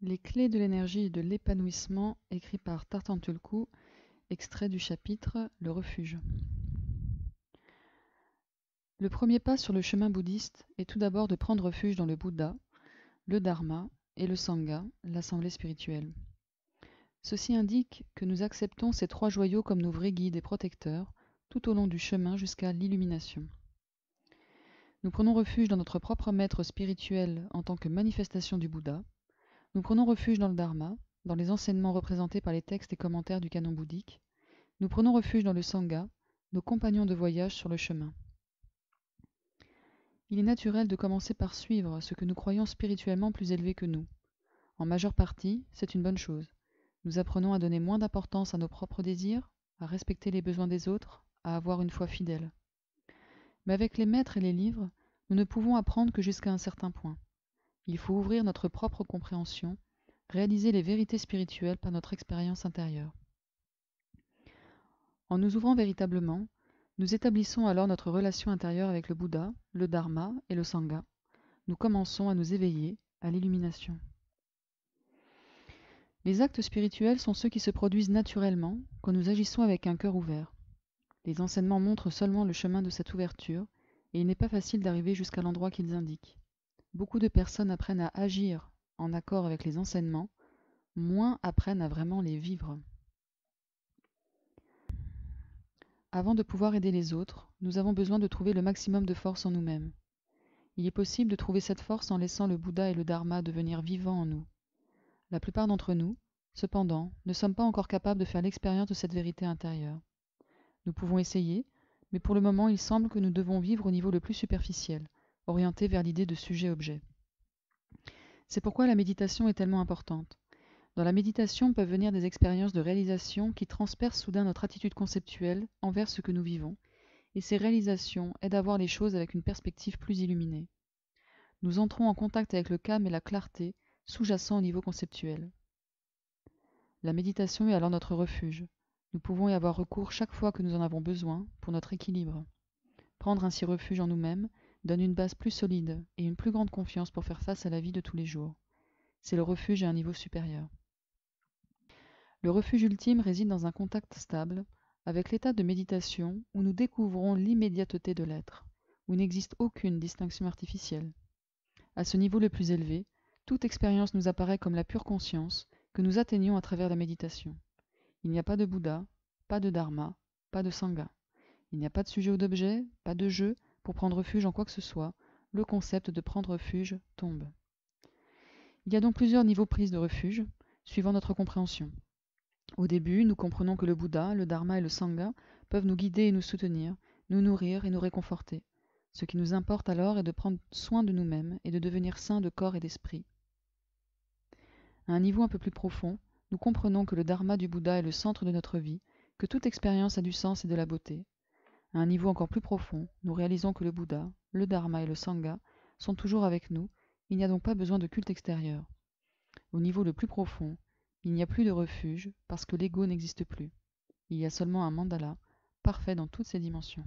Les clés de l'énergie et de l'épanouissement, écrit par Tartantulku, extrait du chapitre Le refuge. Le premier pas sur le chemin bouddhiste est tout d'abord de prendre refuge dans le Bouddha, le Dharma et le Sangha, l'assemblée spirituelle. Ceci indique que nous acceptons ces trois joyaux comme nos vrais guides et protecteurs tout au long du chemin jusqu'à l'illumination. Nous prenons refuge dans notre propre maître spirituel en tant que manifestation du Bouddha. Nous prenons refuge dans le Dharma, dans les enseignements représentés par les textes et commentaires du canon bouddhique. Nous prenons refuge dans le Sangha, nos compagnons de voyage sur le chemin. Il est naturel de commencer par suivre ce que nous croyons spirituellement plus élevé que nous. En majeure partie, c'est une bonne chose. Nous apprenons à donner moins d'importance à nos propres désirs, à respecter les besoins des autres, à avoir une foi fidèle. Mais avec les maîtres et les livres, nous ne pouvons apprendre que jusqu'à un certain point. Il faut ouvrir notre propre compréhension, réaliser les vérités spirituelles par notre expérience intérieure. En nous ouvrant véritablement, nous établissons alors notre relation intérieure avec le Bouddha, le Dharma et le Sangha. Nous commençons à nous éveiller à l'illumination. Les actes spirituels sont ceux qui se produisent naturellement quand nous agissons avec un cœur ouvert. Les enseignements montrent seulement le chemin de cette ouverture et il n'est pas facile d'arriver jusqu'à l'endroit qu'ils indiquent. Beaucoup de personnes apprennent à agir en accord avec les enseignements, moins apprennent à vraiment les vivre. Avant de pouvoir aider les autres, nous avons besoin de trouver le maximum de force en nous-mêmes. Il est possible de trouver cette force en laissant le Bouddha et le Dharma devenir vivants en nous. La plupart d'entre nous, cependant, ne sommes pas encore capables de faire l'expérience de cette vérité intérieure. Nous pouvons essayer, mais pour le moment il semble que nous devons vivre au niveau le plus superficiel, orienté vers l'idée de sujet-objet. C'est pourquoi la méditation est tellement importante. Dans la méditation peuvent venir des expériences de réalisation qui transpercent soudain notre attitude conceptuelle envers ce que nous vivons, et ces réalisations aident à voir les choses avec une perspective plus illuminée. Nous entrons en contact avec le calme et la clarté sous-jacents au niveau conceptuel. La méditation est alors notre refuge. Nous pouvons y avoir recours chaque fois que nous en avons besoin pour notre équilibre. Prendre ainsi refuge en nous-mêmes donne une base plus solide et une plus grande confiance pour faire face à la vie de tous les jours. C'est le refuge à un niveau supérieur. Le refuge ultime réside dans un contact stable avec l'état de méditation où nous découvrons l'immédiateté de l'être, où il n'existe aucune distinction artificielle. À ce niveau le plus élevé, toute expérience nous apparaît comme la pure conscience que nous atteignons à travers la méditation. Il n'y a pas de Bouddha, pas de Dharma, pas de Sangha. Il n'y a pas de sujet ou d'objet, pas de jeu pour prendre refuge en quoi que ce soit. Le concept de prendre refuge tombe. Il y a donc plusieurs niveaux prise de refuge, suivant notre compréhension. Au début, nous comprenons que le Bouddha, le Dharma et le Sangha peuvent nous guider et nous soutenir, nous nourrir et nous réconforter. Ce qui nous importe alors est de prendre soin de nous-mêmes et de devenir saints de corps et d'esprit. À un niveau un peu plus profond, nous comprenons que le Dharma du Bouddha est le centre de notre vie, que toute expérience a du sens et de la beauté. À un niveau encore plus profond, nous réalisons que le Bouddha, le Dharma et le Sangha sont toujours avec nous, il n'y a donc pas besoin de culte extérieur. Au niveau le plus profond, il n'y a plus de refuge parce que l'ego n'existe plus. Il y a seulement un mandala, parfait dans toutes ses dimensions.